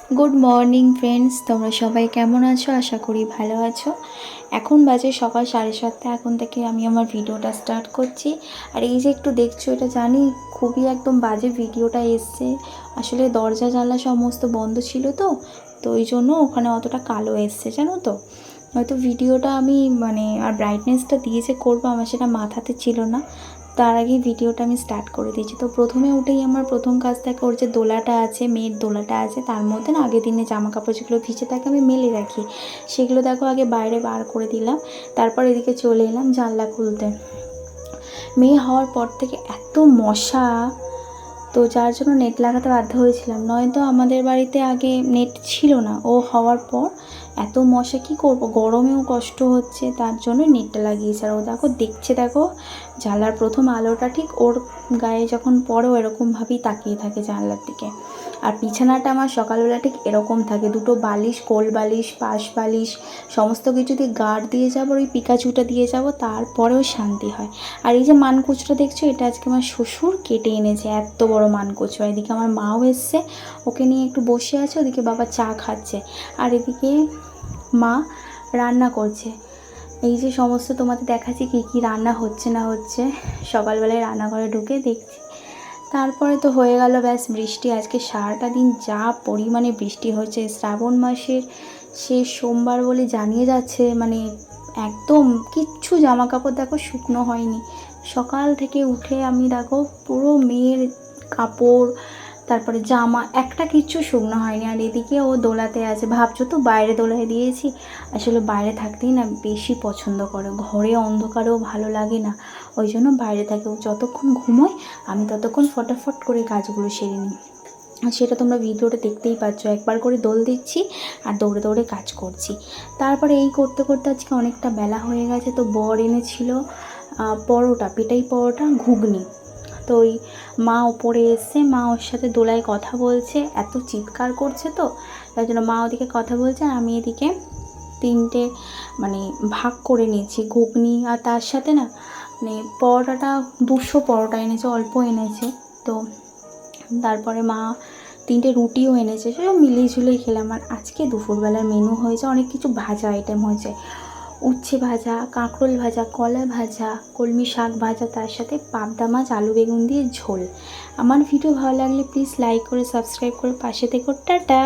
Good morning friends, তোমরা সবাই কেমন আছো? আশা করি ভালো আছো। এখন বাজে সকাল 7:30। এখন থেকে আমি আমার ভিডিওটা স্টার্ট করছি। আর এই যে একটু দেখছো, এটা জানি খুবই একদম বাজে ভিডিওটা এসছে। আসলে দরজা জানলা সমস্ত বন্ধ ছিল, তো ওই জন্য ওখানে অতটা কালো এসছে, জানো তো। হয়তো ভিডিওটা আমি আর ব্রাইটনেসটা দিয়ে যে করবো আমার সেটা মাথাতে ছিল না। তার আগেই ভিডিওটা আমি স্টার্ট করে দিয়েছি। তো প্রথমে উঠেই আমার প্রথম কাজ থাকে, ওর যে দোলাটা আছে, মেয়ের দোলাটা আছে, তার মধ্যে না আগের দিনে জামা কাপড় যেগুলো ভিজে থাকে আমি মেলে রাখি, সেগুলো দেখো আগে বাইরে বার করে দিলাম। তারপর এদিকে চলে এলাম জানলা খুলতে। মেয়ে হওয়ার পর থেকে এত মশা, তো যার জন্য নেট লাগাতে বাধ্য হয়েছিলাম, নয়তো আমাদের বাড়িতে আগে নেট ছিল না। ও হওয়ার পর এত মশা, কী করব, গরমেও কষ্ট হচ্ছে, তার জন্য নেটটা লাগিয়েছে। আর ও দেখো দেখছে, দেখো জানলার প্রথম আলোটা ঠিক ওর গায়ে যখন পড়ে ও এরকমভাবেই তাকিয়ে থাকে জানলার দিকে। আর বিছানাটা আমার সকালবেলা ঠিক এরকম থাকে, দুটো বালিশ, কোল বালিশ, পাশ বালিশ সমস্ত কিছু দিয়ে গার্ড দিয়ে যাবো, ওই পিকাচুটা দিয়ে যাব, তারপরেও শান্তি হয়। আর এই যে মানকুচটা দেখছো, এটা আজকে আমার শ্বশুর কেটে এনেছে, এত বড় মানকুচো। এদিকে আমার মাও এসছে, ওকে নিয়ে একটু বসে আছে, ওদিকে বাবা চা খাচ্ছে, আর এদিকে মা রান্না করছে। এই যে সমস্ত তোমাদের দেখাচ্ছি কী কী রান্না হচ্ছে না হচ্ছে। সকালবেলায় রান্নাঘরে ঢুকে দেখছি। তারপরে তো হয়ে গেল ব্যাস বৃষ্টি। আজকে সারাটা দিন যা পরিমাণে বৃষ্টি হয়েছে, শ্রাবণ মাসের শেষ সোমবার বলে জানিয়ে যাচ্ছে, একদম কিচ্ছু জামা কাপড় দেখো শুকনো হয়নি। সকাল থেকে উঠে আমি দেখো পুরো মেয়ের কাপড়, তারপরে জামা, একটা কিচ্ছু শুকনো হয়নি। আর এদিকে ও দোলাতে আছে, ভাবছো তো বাইরে দোলায় দিয়েছি। আসলে বাইরে থাকতেই না বেশি পছন্দ করে, ঘরে অন্ধকারেও ভালো লাগে না, ওই জন্য বাইরে থাকে। ও যতক্ষণ ঘুমোয় আমি ততক্ষণ ফটাফট করে কাজগুলো সেরে নিই। সেটা তোমরা ভিডিওটা দেখতেই পাচ্ছ, একবার করে দোল দিচ্ছি আর দৌড়ে দৌড়ে কাজ করছি। তারপরে এই করতে করতে আজকে অনেকটা বেলা হয়ে গেছে। তো বর এনেছিল পরোটা, পেটাই পরোটা, ঘুগনি। তো ওই মা ওপরে এসছে, মা ওর সাথে দোলায় কথা বলছে, এত চিৎকার করছে, তো তাই জন্য মা ওদিকে কথা বলছে আর আমি এদিকে তিনটে ভাগ করে নিয়েছি ঘুগনি। আর তার সাথে না পরোটাটা 200 পরোটা এনেছে, অল্প এনেছে। তো তারপরে মা তিনটে রুটিও এনেছে, সেসব মিলিয়ে ঝুলিয়ে খেলাম। আর আজকে দুপুরবেলার মেনু হয়েছে অনেক কিছু, ভাজা আইটেম হয়েছে, উচ্ছে ভাজা, কাঁকরোল ভাজা, কলা ভাজা, কলমি শাক ভাজা, তার সাথে পাবদা মাছ আলু বেগুন দিয়ে ঝোল। আমার ভিডিও ভালো লাগলে প্লিজ লাইক করে সাবস্ক্রাইব করে পাশে থেকো। টাটা।